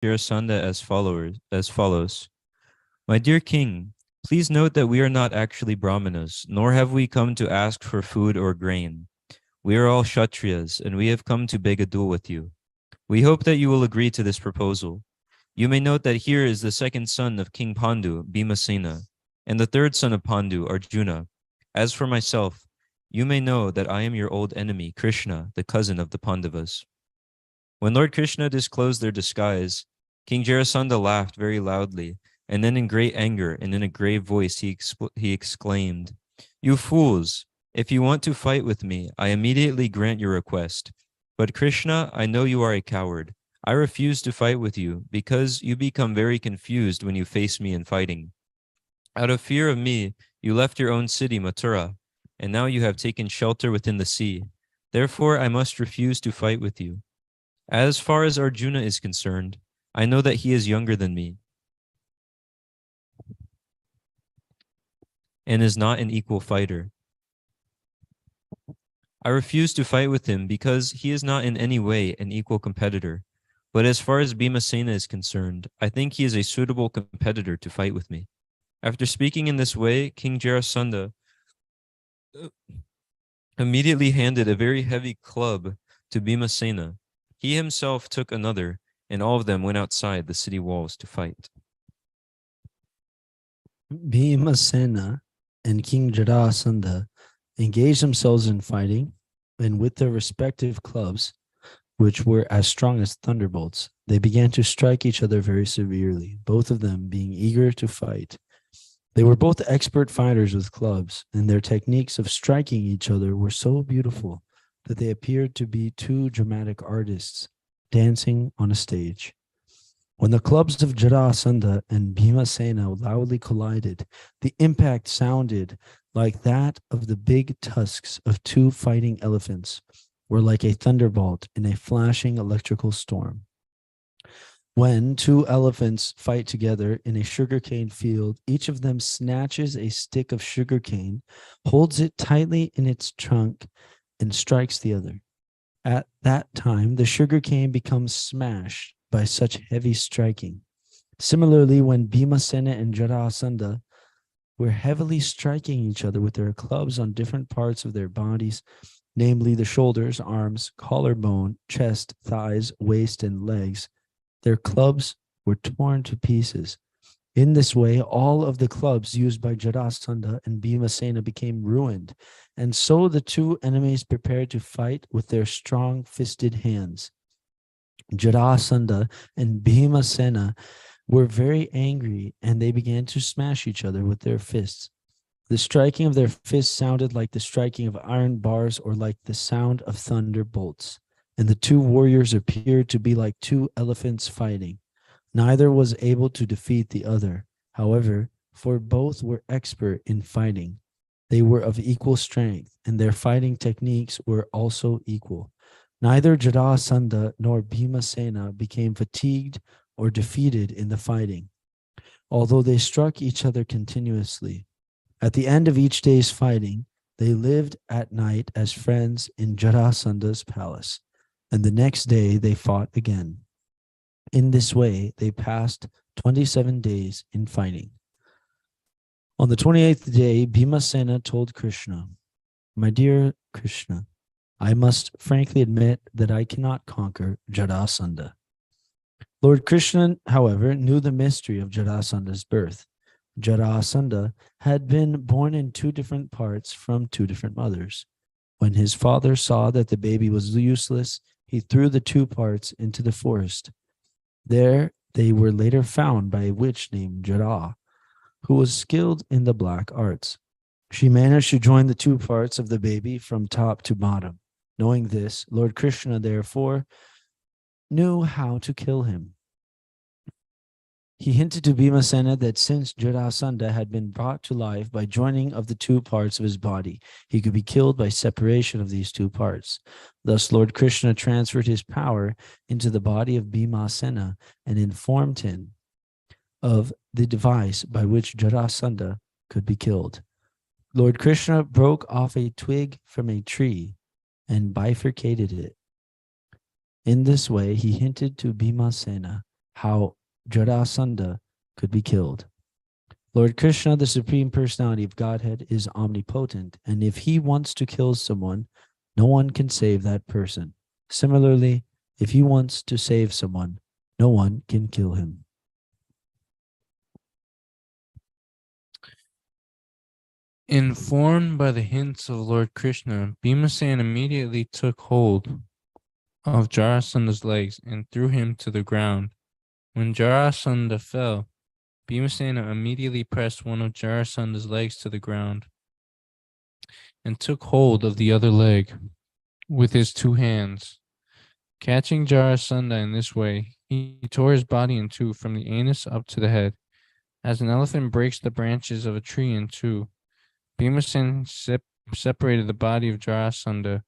Jarasandha as follows. My dear king, please note that we are not actually Brahmanas, nor have we come to ask for food or grain. We are all Kshatriyas, and we have come to beg a duel with you. We hope that you will agree to this proposal. You may note that here is the second son of King Pandu, Bhimasena, and the third son of Pandu, Arjuna. As for myself, you may know that I am your old enemy, Krishna, the cousin of the Pandavas. When Lord Krishna disclosed their disguise, King Jarasandha laughed very loudly, and then in great anger and in a grave voice he exclaimed, You fools! If you want to fight with me, I immediately grant your request. But Krishna, I know you are a coward. I refuse to fight with you because you become very confused when you face me in fighting. Out of fear of me, you left your own city, Mathura, and now you have taken shelter within the sea. Therefore, I must refuse to fight with you. As far as Arjuna is concerned, I know that he is younger than me and is not an equal fighter. I refuse to fight with him because he is not in any way an equal competitor. But as far as Bhimasena is concerned, I think he is a suitable competitor to fight with me. After speaking in this way, King Jarasandha immediately handed a very heavy club to Bhimasena. He himself took another, and all of them went outside the city walls to fight. Bhimasena and King Jarasandha engaged themselves in fighting, and with their respective clubs, which were as strong as thunderbolts, they began to strike each other very severely, both of them being eager to fight. They were both expert fighters with clubs, and their techniques of striking each other were so beautiful that they appeared to be two dramatic artists dancing on a stage. When the clubs of Jarasandha and Bhimasena loudly collided, the impact sounded like that of the big tusks of two fighting elephants, or like a thunderbolt in a flashing electrical storm. When two elephants fight together in a sugarcane field, each of them snatches a stick of sugarcane, holds it tightly in its trunk, and strikes the other. At that time, the sugarcane becomes smashed by such heavy striking. Similarly, when Bhimasena and Jarasandha were heavily striking each other with their clubs on different parts of their bodies, namely the shoulders, arms, collarbone, chest, thighs, waist, and legs, their clubs were torn to pieces. In this way, all of the clubs used by Jarasandha and Bhimasena became ruined, and so the two enemies prepared to fight with their strong-fisted hands. Jarasandha and Bhimasena were very angry, and they began to smash each other with their fists. The striking of their fists sounded like the striking of iron bars or like the sound of thunderbolts, and the two warriors appeared to be like two elephants fighting. Neither was able to defeat the other, however, for both were expert in fighting. They were of equal strength, and their fighting techniques were also equal. Neither Jarasandha nor Bhimasena became fatigued or defeated in the fighting, although they struck each other continuously. At the end of each day's fighting, they lived at night as friends in Jarasandha's palace, and the next day they fought again. In this way, they passed 27 days in fighting. On the 28th day, Bhimasena told Krishna, My dear Krishna, I must frankly admit that I cannot conquer Jarasandha. Lord Krishna, however, knew the mystery of Jarasandha's birth. Jarasandha had been born in two different parts from two different mothers. When his father saw that the baby was useless, he threw the two parts into the forest. There they were later found by a witch named Jara, who was skilled in the black arts. She managed to join the two parts of the baby from top to bottom. Knowing this, Lord Krishna, therefore, knew how to kill him. He hinted to Bhimasena that since Jarasandha had been brought to life by joining of the two parts of his body, he could be killed by separation of these two parts. Thus, Lord Krishna transferred his power into the body of Bhimasena and informed him of the device by which Jarasandha could be killed. Lord Krishna broke off a twig from a tree and bifurcated it. In this way, he hinted to Bhimasena how Jarasandha could be killed. Lord Krishna, the Supreme Personality of Godhead, is omnipotent, and if he wants to kill someone, no one can save that person. Similarly, if he wants to save someone, no one can kill him. Informed by the hints of Lord Krishna, Bhimasen immediately took hold of Jarasandha's legs and threw him to the ground. When Jarasandha fell, Bhimasena immediately pressed one of Jarasandha's legs to the ground and took hold of the other leg with his two hands. Catching Jarasandha in this way, he tore his body in two from the anus up to the head. As an elephant breaks the branches of a tree in two, Bhimasen separated the body of Jarasandha.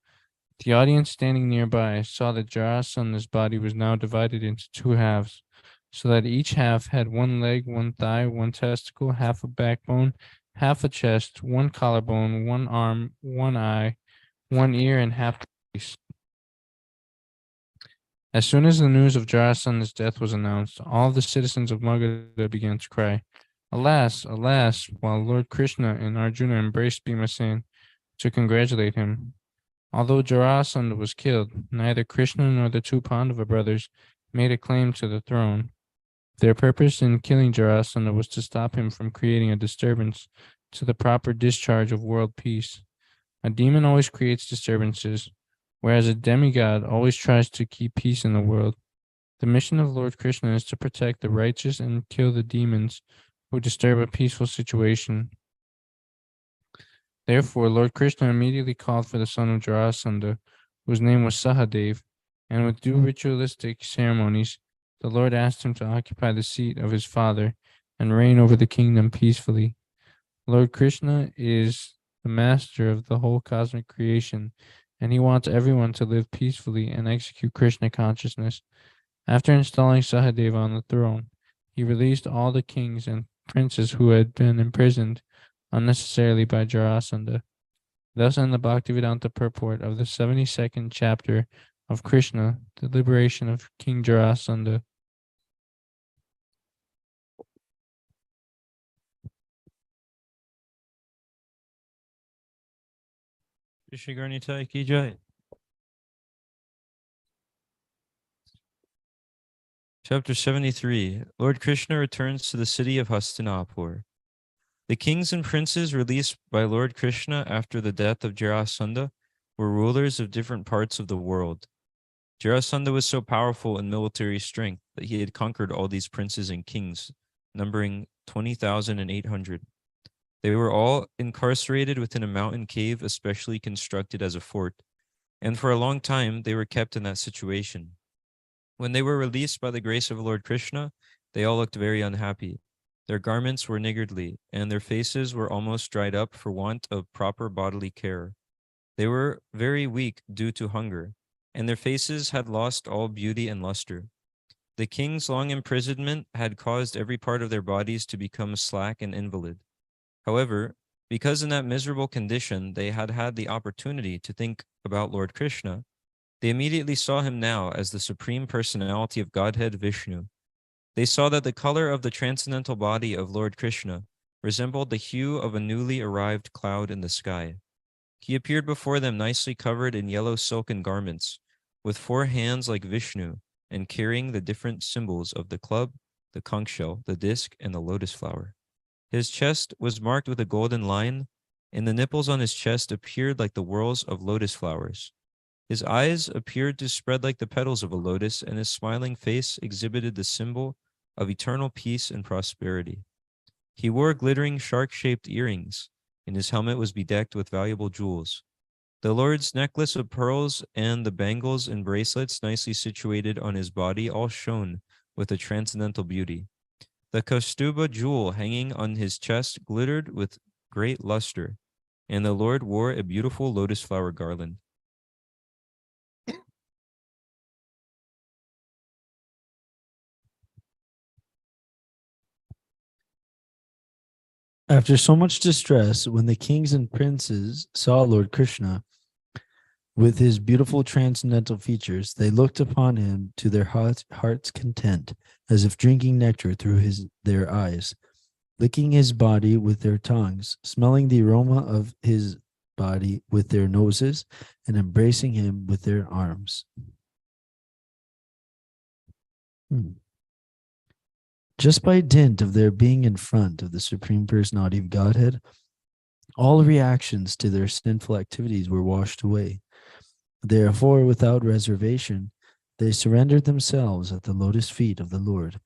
The audience standing nearby saw that Jarasandha's body was now divided into two halves, so that each half had one leg, one thigh, one testicle, half a backbone, half a chest, one collarbone, one arm, one eye, one ear, and half a face. As soon as the news of Jarasandha's death was announced, all the citizens of Magadha began to cry, "Alas, alas," while Lord Krishna and Arjuna embraced Bhimasen to congratulate him. Although Jarasandha was killed, neither Krishna nor the two Pandava brothers made a claim to the throne. Their purpose in killing Jarasandha was to stop him from creating a disturbance to the proper discharge of world peace. A demon always creates disturbances, whereas a demigod always tries to keep peace in the world. The mission of Lord Krishna is to protect the righteous and kill the demons who disturb a peaceful situation. Therefore, Lord Krishna immediately called for the son of Jarasandha, whose name was Sahadev, and with due ritualistic ceremonies, the Lord asked him to occupy the seat of his father and reign over the kingdom peacefully. Lord Krishna is the master of the whole cosmic creation, and he wants everyone to live peacefully and execute Krishna consciousness. After installing Sahadeva on the throne, he released all the kings and princes who had been imprisoned unnecessarily by Jarasandha. Thus end the Bhaktivedanta purport of the 72nd chapter of Krishna, the liberation of King Jarasandha. Shri Ki Jai. Chapter 73. Lord Krishna returns to the city of Hastinapur. The kings and princes released by Lord Krishna after the death of Jarasandha were rulers of different parts of the world. Jarasandha was so powerful in military strength that he had conquered all these princes and kings, numbering 20,800. They were all incarcerated within a mountain cave especially constructed as a fort, and for a long time they were kept in that situation. When they were released by the grace of Lord Krishna, they all looked very unhappy. Their garments were niggardly, and their faces were almost dried up for want of proper bodily care. They were very weak due to hunger, and their faces had lost all beauty and luster. The king's long imprisonment had caused every part of their bodies to become slack and invalid. However, because in that miserable condition they had had the opportunity to think about Lord Krishna, they immediately saw him now as the Supreme Personality of Godhead Vishnu. They saw that the color of the transcendental body of Lord Krishna resembled the hue of a newly arrived cloud in the sky. He appeared before them nicely covered in yellow silken garments, with 4 hands like Vishnu, and carrying the different symbols of the club, the conch shell, the disc, and the lotus flower. His chest was marked with a golden line, and the nipples on his chest appeared like the whorls of lotus flowers. His eyes appeared to spread like the petals of a lotus, and his smiling face exhibited the symbol of eternal peace and prosperity. He wore glittering shark-shaped earrings, and his helmet was bedecked with valuable jewels. The Lord's necklace of pearls and the bangles and bracelets nicely situated on his body all shone with a transcendental beauty. The Kaustuba jewel hanging on his chest glittered with great luster, and the Lord wore a beautiful lotus flower garland. After so much distress, when the kings and princes saw Lord Krishna, With his beautiful transcendental features, they looked upon him to their heart's content, as if drinking nectar through their eyes, licking his body with their tongues, smelling the aroma of his body with their noses, and embracing him with their arms. Just by dint of their being in front of the Supreme Personality of Godhead, all reactions to their sinful activities were washed away. Therefore, without reservation, they surrendered themselves at the lotus feet of the Lord.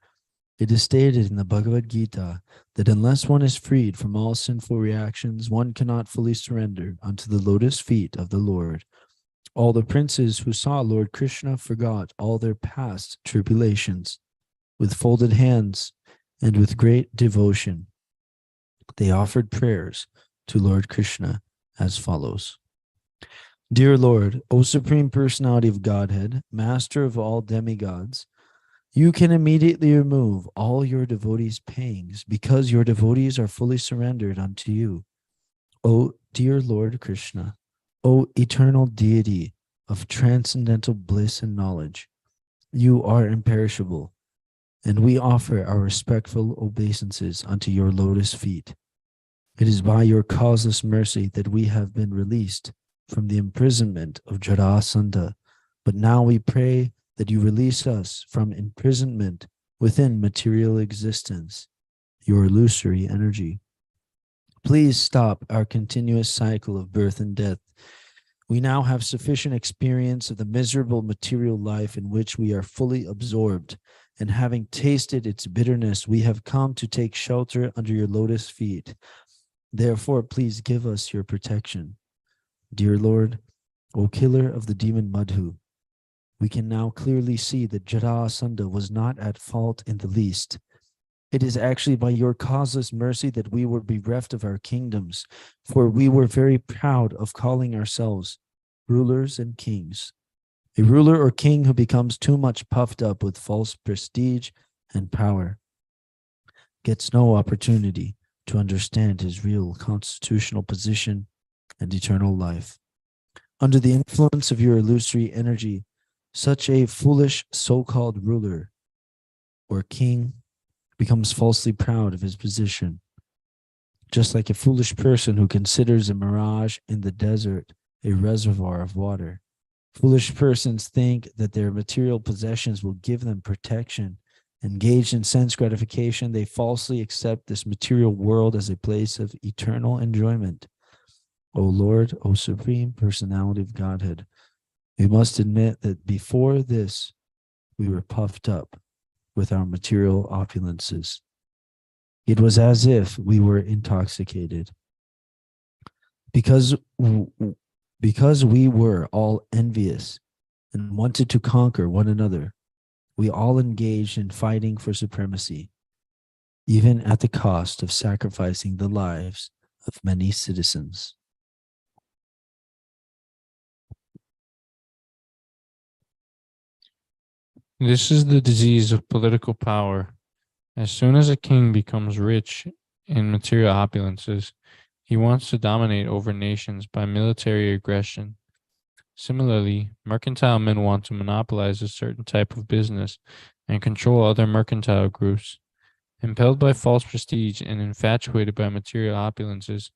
It is stated in the Bhagavad Gita that unless one is freed from all sinful reactions, one cannot fully surrender unto the lotus feet of the Lord. All the princes who saw Lord Krishna forgot all their past tribulations. With folded hands and with great devotion, they offered prayers to Lord Krishna as follows. Dear Lord, O Supreme Personality of Godhead, Master of all demigods, you can immediately remove all your devotees' pangs because your devotees are fully surrendered unto you. O dear Lord Krishna, O eternal deity of transcendental bliss and knowledge, you are imperishable, and we offer our respectful obeisances unto your lotus feet. It is by your causeless mercy that we have been released from the imprisonment of Jarasandha, but now we pray that you release us from imprisonment within material existence, your illusory energy. Please stop our continuous cycle of birth and death. We now have sufficient experience of the miserable material life in which we are fully absorbed, and having tasted its bitterness, we have come to take shelter under your lotus feet. Therefore, please give us your protection. Dear Lord, O killer of the demon Madhu, we can now clearly see that Jarasandha was not at fault in the least. It is actually by your causeless mercy that we were bereft of our kingdoms, for we were very proud of calling ourselves rulers and kings. A ruler or king who becomes too much puffed up with false prestige and power gets no opportunity to understand his real constitutional position and eternal life. Under the influence of your illusory energy, such a foolish so-called ruler or king becomes falsely proud of his position, just like a foolish person who considers a mirage in the desert a reservoir of water. Foolish persons think that their material possessions will give them protection. Engaged in sense gratification, they falsely accept this material world as a place of eternal enjoyment. O Lord, O Supreme Personality of Godhead, we must admit that before this, we were puffed up with our material opulences. It was as if we were intoxicated. Because we were all envious and wanted to conquer one another, we all engaged in fighting for supremacy, even at the cost of sacrificing the lives of many citizens. This is the disease of political power. As soon as a king becomes rich in material opulences, he wants to dominate over nations by military aggression. Similarly, mercantile men want to monopolize a certain type of business and control other mercantile groups. Impelled by false prestige and infatuated by material opulences,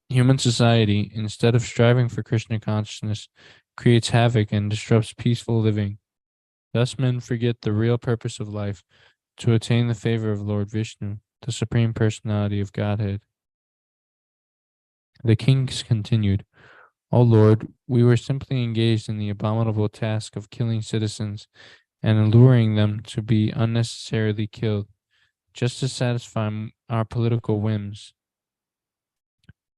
human society, instead of striving for Krishna consciousness, creates havoc and disrupts peaceful living. Thus men forget the real purpose of life, to attain the favor of Lord Vishnu, the Supreme Personality of Godhead. The kings continued, O Lord, we were simply engaged in the abominable task of killing citizens and alluring them to be unnecessarily killed, just to satisfy our political whims.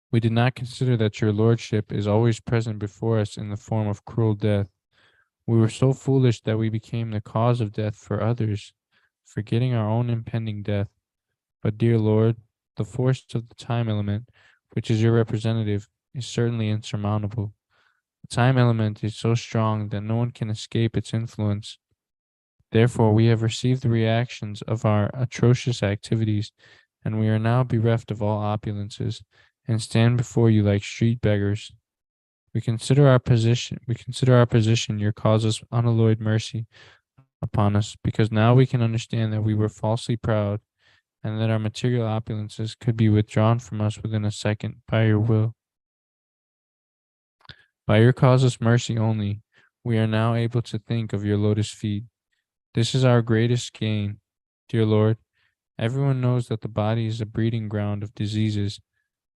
We did not consider that your lordship is always present before us in the form of cruel death. We were so foolish that we became the cause of death for others, forgetting our own impending death. But, dear Lord, the force of the time element, which is your representative, is certainly insurmountable. The time element is so strong that no one can escape its influence. Therefore, we have received the reactions of our atrocious activities, and we are now bereft of all opulences, and stand before you like street beggars. We consider our position. Your causeless, unalloyed mercy upon us, because now we can understand that we were falsely proud, and that our material opulences could be withdrawn from us within a second by your will. By your causeless mercy only, we are now able to think of your lotus feet. This is our greatest gain, dear Lord. Everyone knows that the body is a breeding ground of diseases.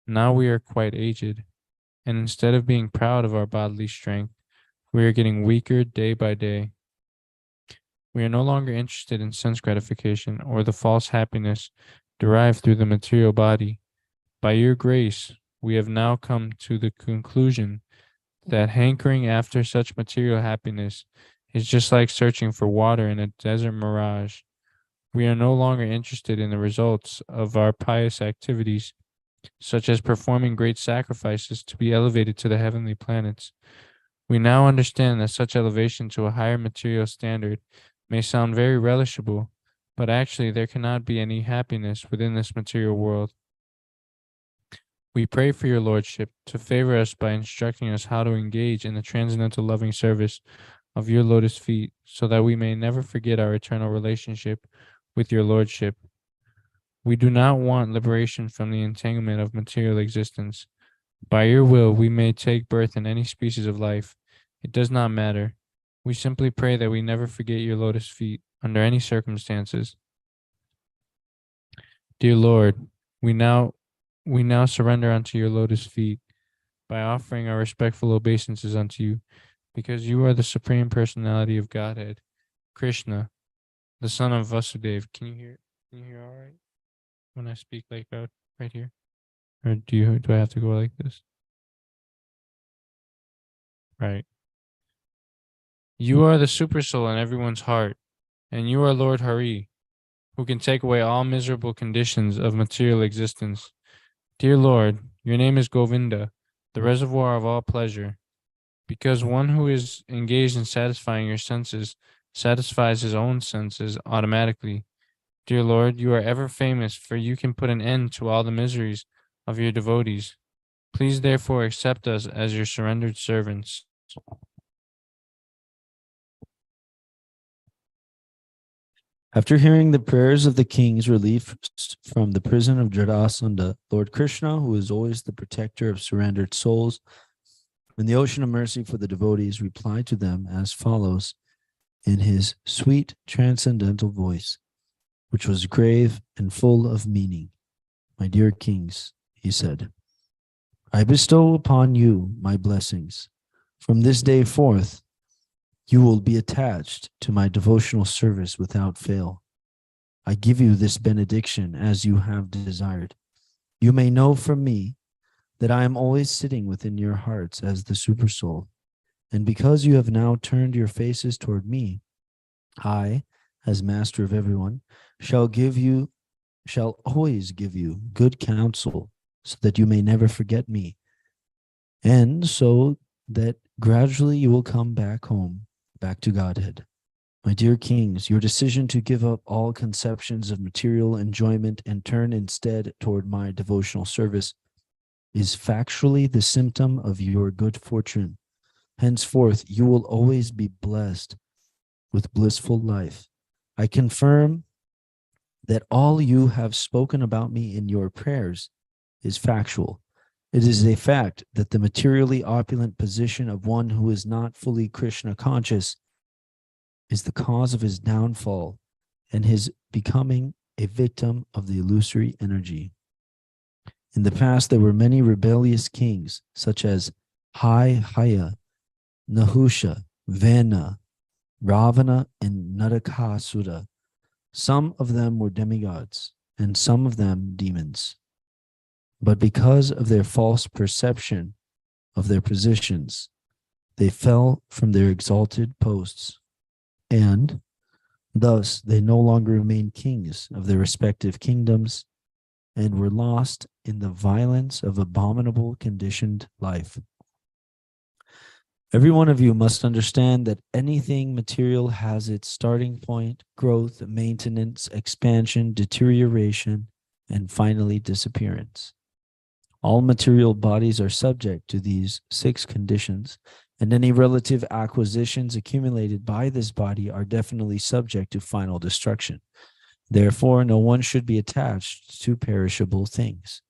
Now we are quite aged, and instead of being proud of our bodily strength, we are getting weaker day by day. We are no longer interested in sense gratification or the false happiness derived through the material body. By your grace, we have now come to the conclusion that hankering after such material happiness is just like searching for water in a desert mirage. We are no longer interested in the results of our pious activities, such as performing great sacrifices to be elevated to the heavenly planets. We now understand that such elevation to a higher material standard may sound very relishable, but actually there cannot be any happiness within this material world. We pray for your Lordship to favor us by instructing us how to engage in the transcendental loving service of your lotus feet, so that we may never forget our eternal relationship with your Lordship. We do not want liberation from the entanglement of material existence. By your will, we may take birth in any species of life. It does not matter. We simply pray that we never forget your lotus feet under any circumstances. Dear Lord, we now surrender unto your lotus feet by offering our respectful obeisances unto you, because you are the supreme personality of Godhead, Krishna, the son of Vasudeva. Can you hear all right when I speak like that right here? Or do I have to go like this? Right. You are the super soul in everyone's heart, and you are Lord Hari, who can take away all miserable conditions of material existence. Dear Lord, your name is Govinda, the reservoir of all pleasure, because one who is engaged in satisfying your senses satisfies his own senses automatically. Dear Lord, you are ever famous, for you can put an end to all the miseries of your devotees. Please therefore accept us as your surrendered servants. After hearing the prayers of the kings released from the prison of Jarasandha, Lord Krishna, who is always the protector of surrendered souls, and the ocean of mercy for the devotees, replied to them as follows in his sweet transcendental voice, which was grave and full of meaning. My dear kings, he said, I bestow upon you my blessings. From this day forth, you will be attached to my devotional service without fail. I give you this benediction as you have desired. You may know from me that I am always sitting within your hearts as the Supersoul. And because you have now turned your faces toward me, I, as master of everyone, shall always give you good counsel, so that you may never forget me, and so that gradually you will come back home, back to Godhead. My dear kings, your decision to give up all conceptions of material enjoyment and turn instead toward my devotional service is factually the symptom of your good fortune. Henceforth, you will always be blessed with blissful life. I confirm that all you have spoken about me in your prayers is factual. It is a fact that the materially opulent position of one who is not fully Krishna conscious is the cause of his downfall and his becoming a victim of the illusory energy. In the past, there were many rebellious kings, such as Haya, Nahusha, Vena, Ravana, and Narakasura. Some of them were demigods, and some of them demons. But because of their false perception of their positions, they fell from their exalted posts, and thus they no longer remained kings of their respective kingdoms and were lost in the violence of abominable conditioned life. Every one of you must understand that anything material has its starting point, growth, maintenance, expansion, deterioration, and finally disappearance. All material bodies are subject to these 6 conditions, and any relative acquisitions accumulated by this body are definitely subject to final destruction. Therefore, no one should be attached to perishable things.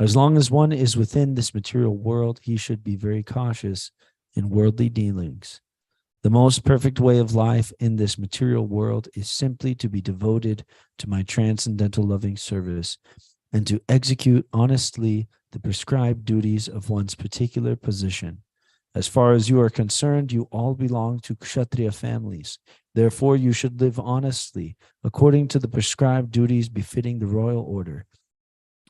As long as one is within this material world, he should be very cautious in worldly dealings. The most perfect way of life in this material world is simply to be devoted to my transcendental loving service and to execute honestly the prescribed duties of one's particular position. As far as you are concerned, you all belong to Kshatriya families. Therefore, you should live honestly, according to the prescribed duties befitting the royal order,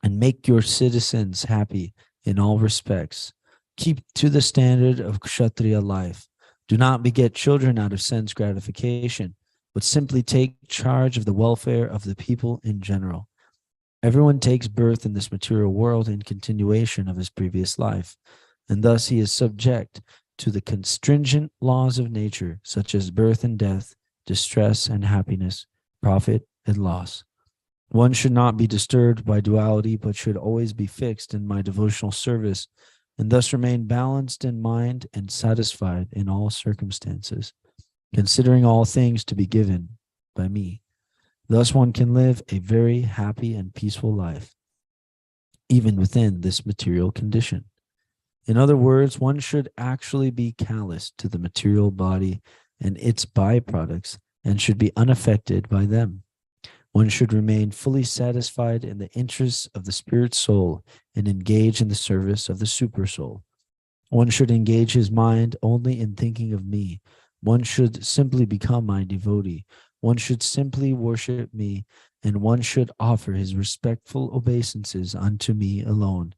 and make your citizens happy in all respects. Keep to the standard of Kshatriya life. Do not beget children out of sense gratification, but simply take charge of the welfare of the people in general. Everyone takes birth in this material world in continuation of his previous life, and thus he is subject to the constringent laws of nature, such as birth and death, distress and happiness, profit and loss. One should not be disturbed by duality, but should always be fixed in my devotional service, and thus remain balanced in mind and satisfied in all circumstances, considering all things to be given by me. Thus one can live a very happy and peaceful life, even within this material condition. In other words, one should actually be callous to the material body and its byproducts and should be unaffected by them. One should remain fully satisfied in the interests of the spirit soul and engage in the service of the super soul. One should engage his mind only in thinking of me. One should simply become my devotee. One should simply worship me, and one should offer his respectful obeisances unto me alone.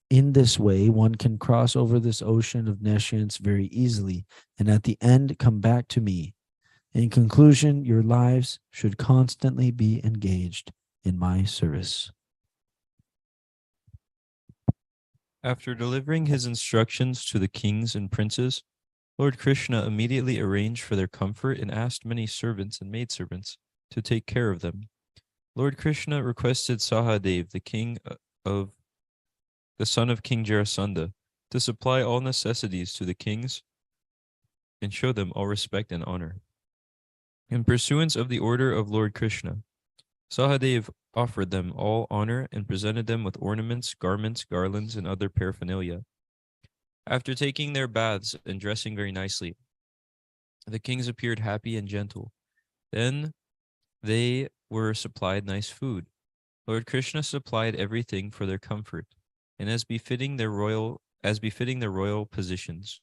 In this way, one can cross over this ocean of nescience very easily, and at the end come back to me. In conclusion, your lives should constantly be engaged in my service. After delivering his instructions to the kings and princes, Lord Krishna immediately arranged for their comfort and asked many servants and maidservants to take care of them. Lord Krishna requested Sahadev, the son of King Jarasandha, to supply all necessities to the kings and show them all respect and honor. In pursuance of the order of Lord Krishna, Sahadev offered them all honor and presented them with ornaments, garments, garlands, and other paraphernalia. After taking their baths and dressing very nicely, the kings appeared happy and gentle. Then they were supplied nice food. Lord Krishna supplied everything for their comfort, and as befitting their royal positions.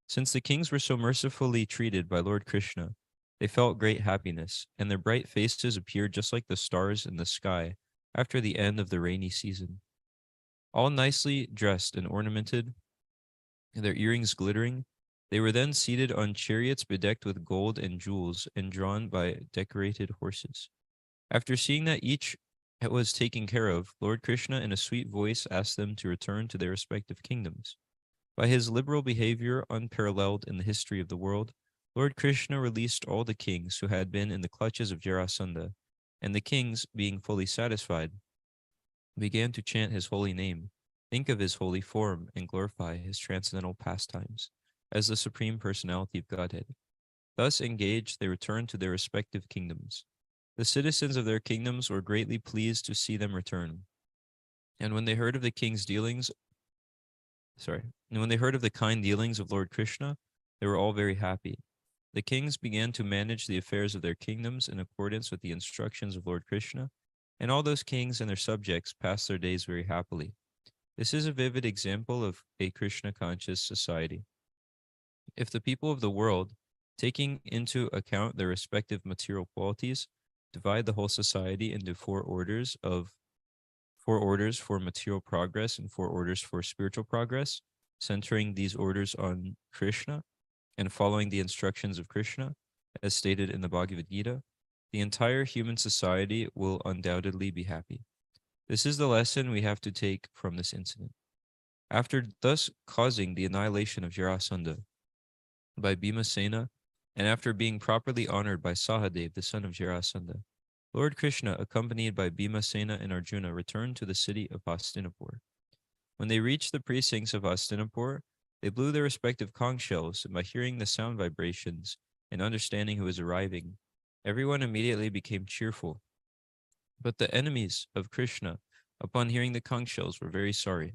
Since the kings were so mercifully treated by Lord Krishna, they felt great happiness, and their bright faces appeared just like the stars in the sky after the end of the rainy season. All nicely dressed and ornamented, their earrings glittering, they were then seated on chariots bedecked with gold and jewels and drawn by decorated horses. After seeing that each was taken care of, Lord Krishna in a sweet voice asked them to return to their respective kingdoms. By his liberal behavior, unparalleled in the history of the world, Lord Krishna released all the kings who had been in the clutches of Jarasandha, and the kings, being fully satisfied, began to chant his holy name, think of his holy form, and glorify his transcendental pastimes as the Supreme Personality of Godhead. Thus engaged, they returned to their respective kingdoms. The citizens of their kingdoms were greatly pleased to see them return. And when they heard of the king's dealings, and when they heard of the kind dealings of Lord Krishna, they were all very happy. The kings began to manage the affairs of their kingdoms in accordance with the instructions of Lord Krishna, and all those kings and their subjects passed their days very happily. This is a vivid example of a Krishna-conscious society. If the people of the world, taking into account their respective material qualities, divide the whole society into four orders for material progress and 4 orders for spiritual progress, centering these orders on Krishna and following the instructions of Krishna, as stated in the Bhagavad Gita, the entire human society will undoubtedly be happy. This is the lesson we have to take from this incident. After thus causing the annihilation of Jarasandha by Bhimasena, and after being properly honored by Sahadev, the son of Jarasandha, Lord Krishna, accompanied by Bhimasena and Arjuna, returned to the city of Hastinapur. When they reached the precincts of Hastinapur, they blew their respective conch shells, and by hearing the sound vibrations and understanding who was arriving, everyone immediately became cheerful. But the enemies of Krishna, upon hearing the conch shells, were very sorry.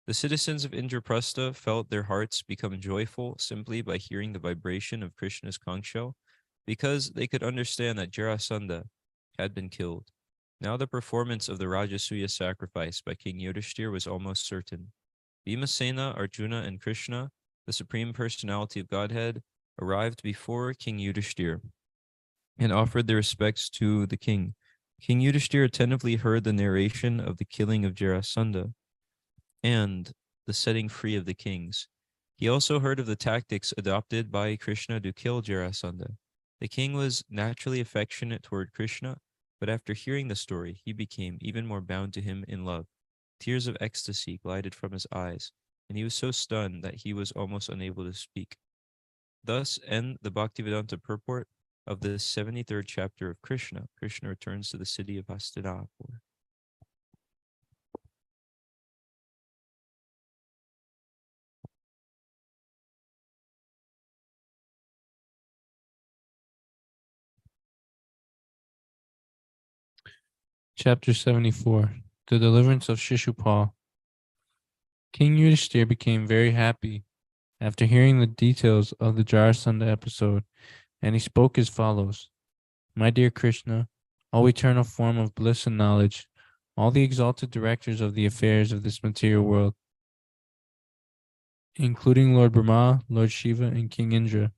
The citizens of Indraprastha felt their hearts become joyful simply by hearing the vibration of Krishna's conch shell, because they could understand that Jarasandha had been killed. Now the performance of the Rajasuya sacrifice by King Yudhishthir was almost certain. Bhimasena, Arjuna, and Krishna, the Supreme Personality of Godhead, arrived before King Yudhishthir and offered their respects to the king. King Yudhishthir attentively heard the narration of the killing of Jarasandha and the setting free of the kings. He also heard of the tactics adopted by Krishna to kill Jarasandha. The king was naturally affectionate toward Krishna, but after hearing the story, he became even more bound to him in love. Tears of ecstasy glided from his eyes, and he was so stunned that he was almost unable to speak. Thus end the Bhaktivedanta purport of the 73rd chapter of Krishna. Krishna returns to the city of Hastinapur. Chapter 74. The Deliverance of Shishupal. King Yudhishthir became very happy after hearing the details of the Jarasandha episode, and he spoke as follows. My dear Krishna, all eternal form of bliss and knowledge, all the exalted directors of the affairs of this material world, including Lord Brahma, Lord Shiva, and King Indra,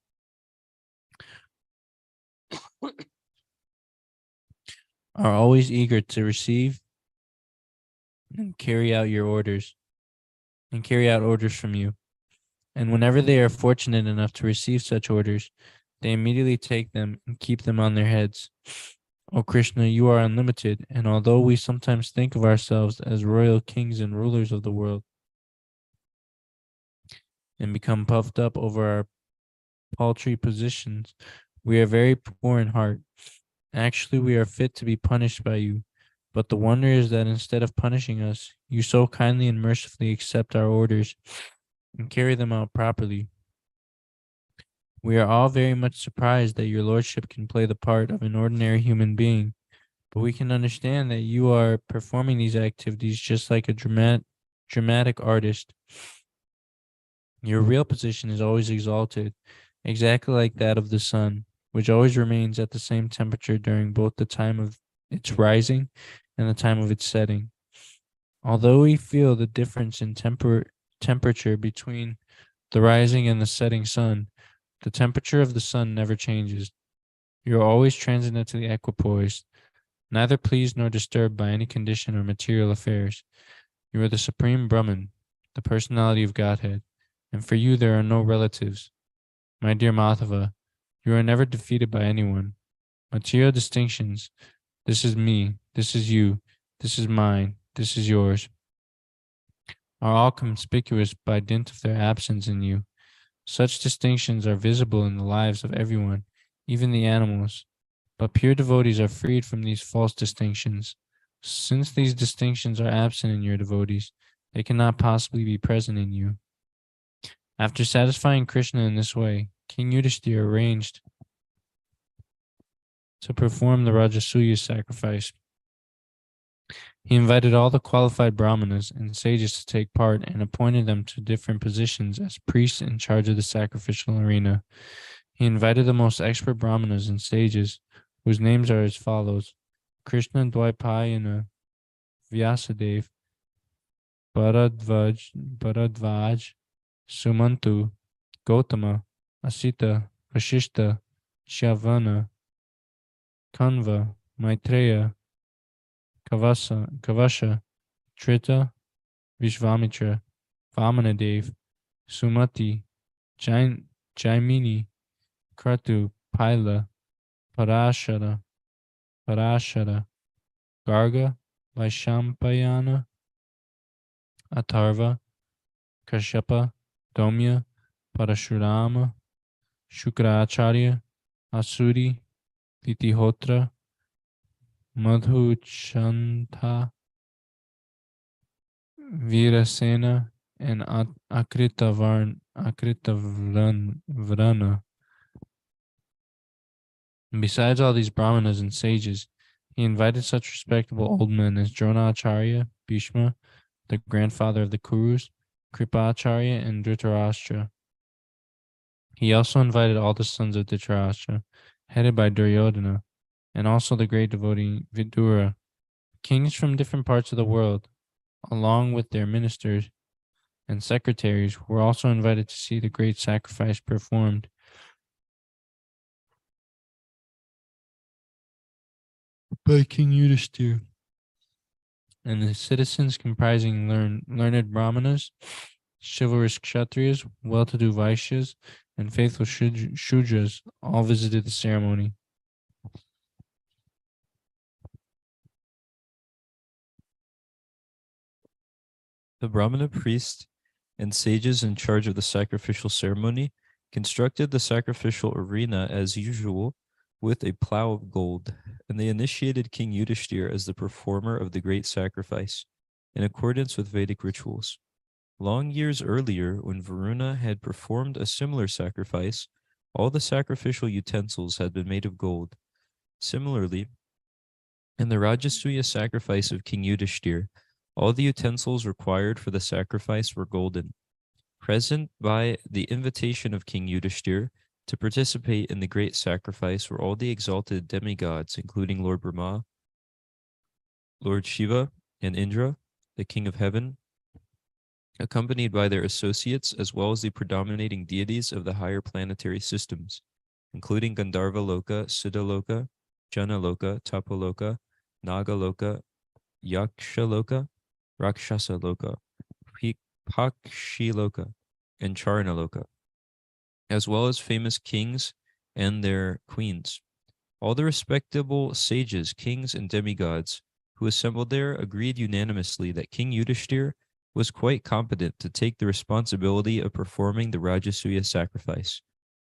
are always eager to receive and carry out orders from you. And whenever they are fortunate enough to receive such orders, they immediately take them and keep them on their heads. O Krishna, you are unlimited, and although we sometimes think of ourselves as royal kings and rulers of the world, and become puffed up over our paltry positions, we are very poor in heart. Actually, we are fit to be punished by you. But the wonder is that instead of punishing us, you so kindly and mercifully accept our orders and carry them out properly. We are all very much surprised that your lordship can play the part of an ordinary human being, but we can understand that you are performing these activities just like a dramatic artist. Your real position is always exalted, exactly like that of the sun, which always remains at the same temperature during both the time of its rising and the time of its setting. Although we feel the difference in temperature between the rising and the setting sun, the temperature of the sun never changes. You are always transcendently equipoised, neither pleased nor disturbed by any condition or material affairs. You are the supreme Brahman, the personality of Godhead, and for you there are no relatives. My dear Madhava, you are never defeated by anyone. Material distinctions, this is me, this is you, this is mine, this is yours, are all conspicuous by dint of their absence in you. Such distinctions are visible in the lives of everyone, even the animals. But pure devotees are freed from these false distinctions. Since these distinctions are absent in your devotees, they cannot possibly be present in you. After satisfying Krishna in this way, King Yudhishthira arranged to perform the Rajasuya sacrifice. He invited all the qualified brahmanas and sages to take part and appointed them to different positions as priests in charge of the sacrificial arena. He invited the most expert brahmanas and sages, whose names are as follows: Krishna Dvaipayana, Vyasadev, Bharadvaj, Sumantu, Gautama, Asita, Vashishta, Shavana, Kanva, Maitreya, Kavasha, Trita, Vishvamitra, Vamanadev, Sumati, Jaimini, Kratu, Paila, Parashara, Garga, Vaishampayana, Atharva, Kashyapa, Domya, Parashurama, Shukracharya, Asuri, Litihotra, Madhuchanta, Virasena, and Akritavrana. And besides all these brahmanas and sages, he invited such respectable old men as Dronacharya, Bhishma, the grandfather of the Kurus, Kripacharya, and Dhritarashtra. He also invited all the sons of Dhritarashtra, headed by Duryodhana, and also the great devotee Vidura, kings from different parts of the world, along with their ministers and secretaries, were also invited to see the great sacrifice performed by King Yudhishthira. And the citizens comprising learned brahmanas, chivalrous kshatriyas, well-to-do vaishyas, and faithful shudras all visited the ceremony. The Brahmana priests and sages in charge of the sacrificial ceremony constructed the sacrificial arena as usual with a plow of gold, and they initiated King Yudhishthira as the performer of the great sacrifice, in accordance with Vedic rituals. Long years earlier, when Varuna had performed a similar sacrifice, all the sacrificial utensils had been made of gold. Similarly, in the Rajasuya sacrifice of King Yudhishthira, all the utensils required for the sacrifice were golden. Present by the invitation of King Yudhishthira to participate in the great sacrifice were all the exalted demigods, including Lord Brahma, Lord Shiva, and Indra, the king of heaven, accompanied by their associates, as well as the predominating deities of the higher planetary systems, including Gandharva Loka, Siddha Loka, Jana Loka, Tapaloka, Naga Loka, Yaksha Loka, Rakshasa Loka, Pakshi Loka, and Charna Loka, as well as famous kings and their queens. All the respectable sages, kings, and demigods who assembled there agreed unanimously that King Yudhishthira was quite competent to take the responsibility of performing the Rajasuya sacrifice.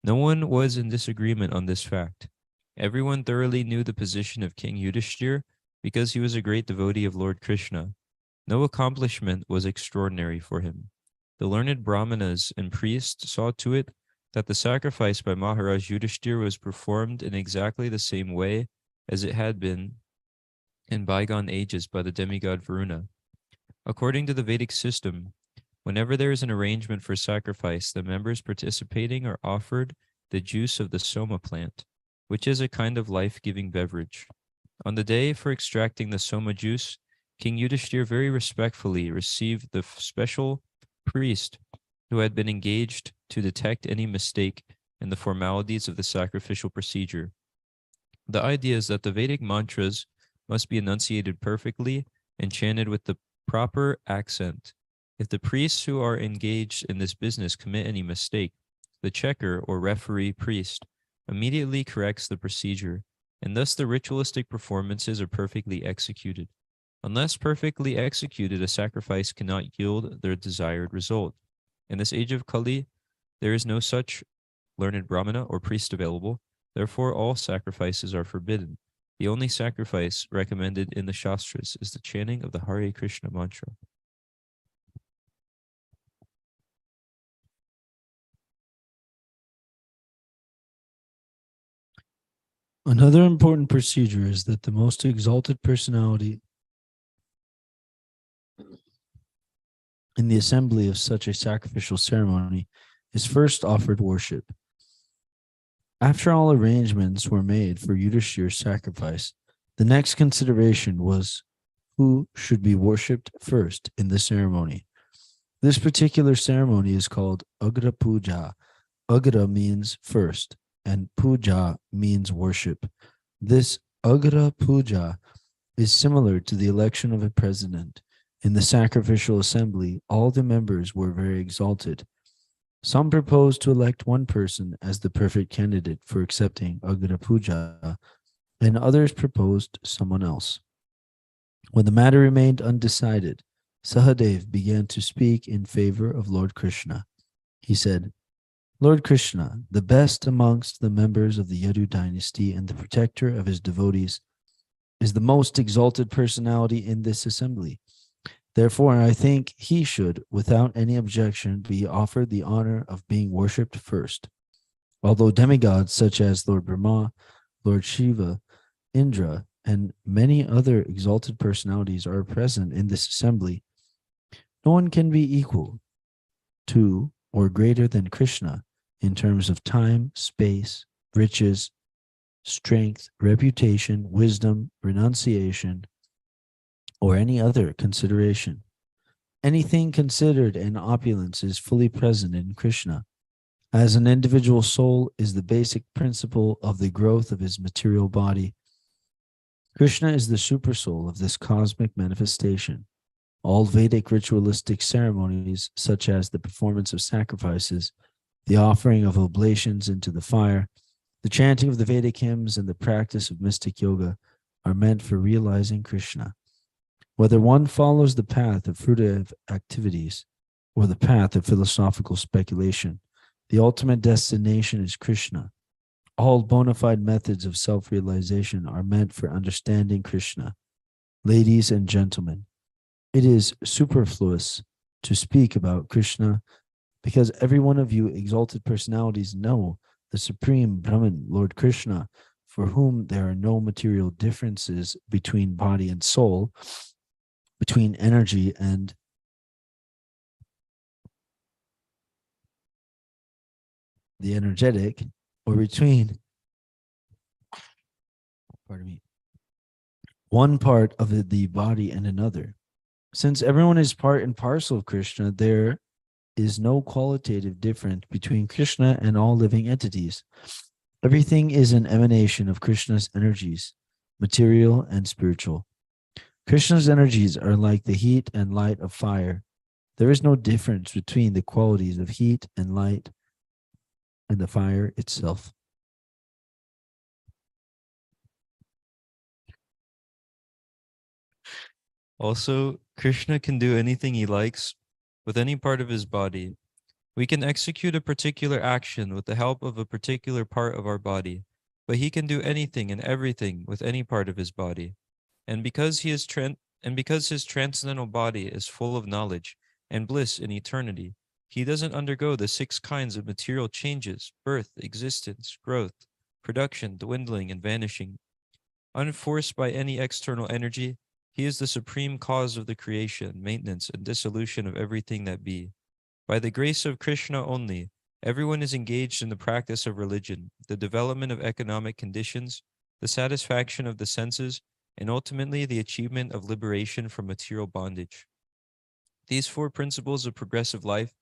No one was in disagreement on this fact. Everyone thoroughly knew the position of King Yudhishthira because he was a great devotee of Lord Krishna. No accomplishment was extraordinary for him. The learned brahmanas and priests saw to it that the sacrifice by Maharaj Yudhishthira was performed in exactly the same way as it had been in bygone ages by the demigod Varuna. According to the Vedic system, whenever there is an arrangement for sacrifice, the members participating are offered the juice of the soma plant, which is a kind of life-giving beverage. On the day for extracting the soma juice, King Yudhishthira very respectfully received the special priest who had been engaged to detect any mistake in the formalities of the sacrificial procedure. The idea is that the Vedic mantras must be enunciated perfectly and chanted with the proper accent. If the priests who are engaged in this business commit any mistake, the checker or referee priest immediately corrects the procedure, and thus the ritualistic performances are perfectly executed. Unless perfectly executed, a sacrifice cannot yield the desired result. In this age of Kali, there is no such learned brahmana or priest available. Therefore, all sacrifices are forbidden. The only sacrifice recommended in the Shastras is the chanting of the Hare Krishna mantra. Another important procedure is that the most exalted personality in the assembly of such a sacrificial ceremony is first offered worship. After all arrangements were made for Yudhishthira's sacrifice, the next consideration was who should be worshipped first in the ceremony. This particular ceremony is called Agra Puja. Agra means first, and Puja means worship. This Agra Puja is similar to the election of a president. In the sacrificial assembly, all the members were very exalted. Some proposed to elect one person as the perfect candidate for accepting Agra Puja, and others proposed someone else. When the matter remained undecided, Sahadev began to speak in favor of Lord Krishna. He said, Lord Krishna, the best amongst the members of the Yadu dynasty and the protector of his devotees, is the most exalted personality in this assembly. Therefore, I think he should, without any objection, be offered the honor of being worshipped first. Although demigods such as Lord Brahma, Lord Shiva, Indra, and many other exalted personalities are present in this assembly, no one can be equal to or greater than Krishna in terms of time, space, riches, strength, reputation, wisdom, renunciation, or any other consideration. Anything considered in opulence is fully present in Krishna, as an individual soul is the basic principle of the growth of his material body. Krishna is the supersoul of this cosmic manifestation. All Vedic ritualistic ceremonies, such as the performance of sacrifices, the offering of oblations into the fire, the chanting of the Vedic hymns, and the practice of mystic yoga, are meant for realizing Krishna. Whether one follows the path of fruitive activities or the path of philosophical speculation, the ultimate destination is Krishna. All bona fide methods of self-realization are meant for understanding Krishna. Ladies and gentlemen, it is superfluous to speak about Krishna because every one of you exalted personalities know the supreme Brahman, Lord Krishna, for whom there are no material differences between body and soul, between energy and the energetic, or between, one part of the body and another. Since everyone is part and parcel of Krishna, there is no qualitative difference between Krishna and all living entities. Everything is an emanation of Krishna's energies, material and spiritual. Krishna's energies are like the heat and light of fire. There is no difference between the qualities of heat and light and the fire itself. Also, Krishna can do anything he likes with any part of his body. We can execute a particular action with the help of a particular part of our body, but he can do anything and everything with any part of his body. And because because his transcendental body is full of knowledge and bliss in eternity, he doesn't undergo the 6 kinds of material changes: birth, existence, growth, production, dwindling, and vanishing. Unforced by any external energy, he is the supreme cause of the creation, maintenance, and dissolution of everything that be. By the grace of Krishna only, everyone is engaged in the practice of religion, the development of economic conditions, the satisfaction of the senses, and ultimately the achievement of liberation from material bondage. These 4 principles of progressive life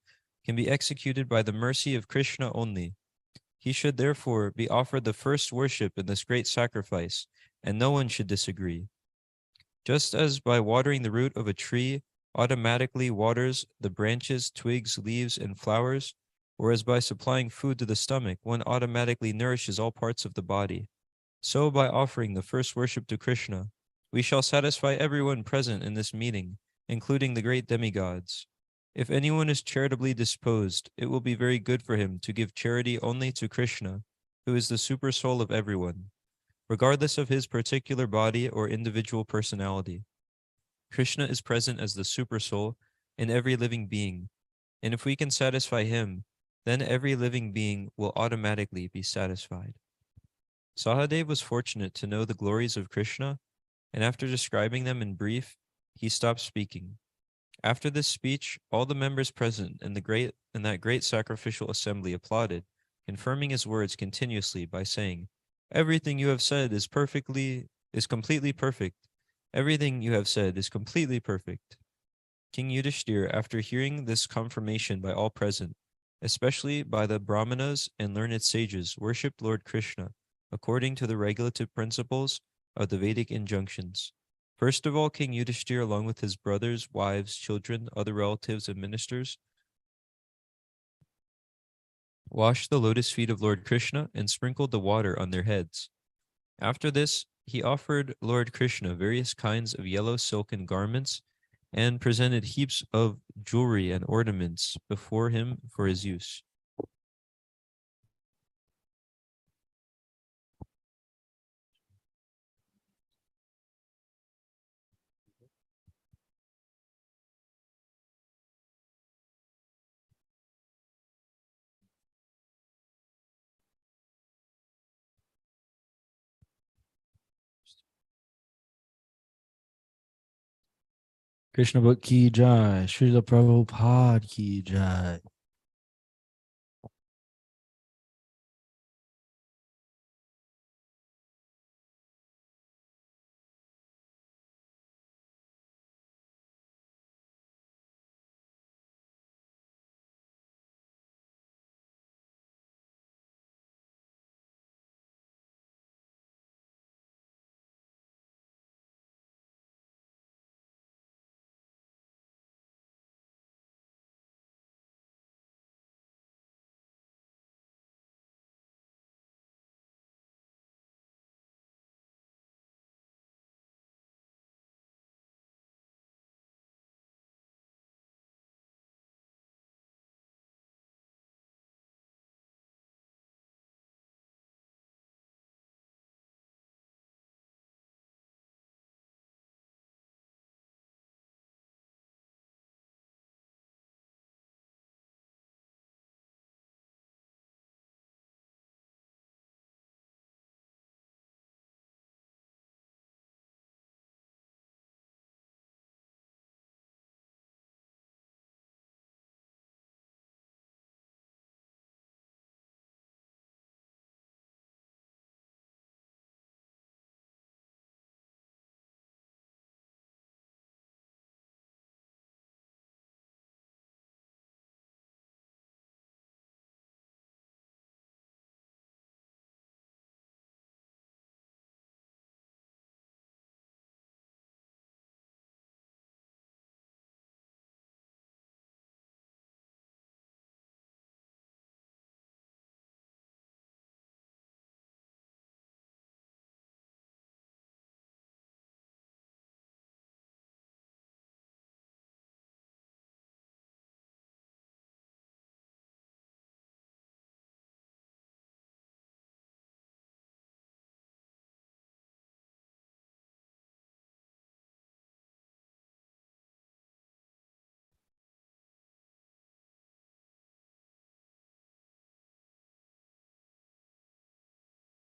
can be executed by the mercy of Krishna only. He should therefore be offered the first worship in this great sacrifice, and no one should disagree. Just as by watering the root of a tree automatically waters the branches, twigs, leaves, and flowers, or as by supplying food to the stomach, one automatically nourishes all parts of the body, so by offering the first worship to Krishna, we shall satisfy everyone present in this meeting, including the great demigods. If anyone is charitably disposed, it will be very good for him to give charity only to Krishna, who is the super soul of everyone, regardless of his particular body or individual personality. Krishna is present as the super soul in every living being, and if we can satisfy him, then every living being will automatically be satisfied. Sahadev was fortunate to know the glories of Krishna, and after describing them in brief, he stopped speaking. After this speech, all the members present in that great sacrificial assembly applauded, confirming his words continuously by saying, "Everything you have said is completely perfect. Everything you have said is completely perfect." King Yudhishthir, after hearing this confirmation by all present, especially by the Brahmanas and learned sages, worshipped Lord Krishna according to the regulative principles of the Vedic injunctions. First of all, King Yudhishthir, along with his brothers, wives, children, other relatives, and ministers, washed the lotus feet of Lord Krishna and sprinkled the water on their heads. After this, he offered Lord Krishna various kinds of yellow silken garments and presented heaps of jewelry and ornaments before him for his use. Krishna Book ki jai. Srila Prabhupada ki jai.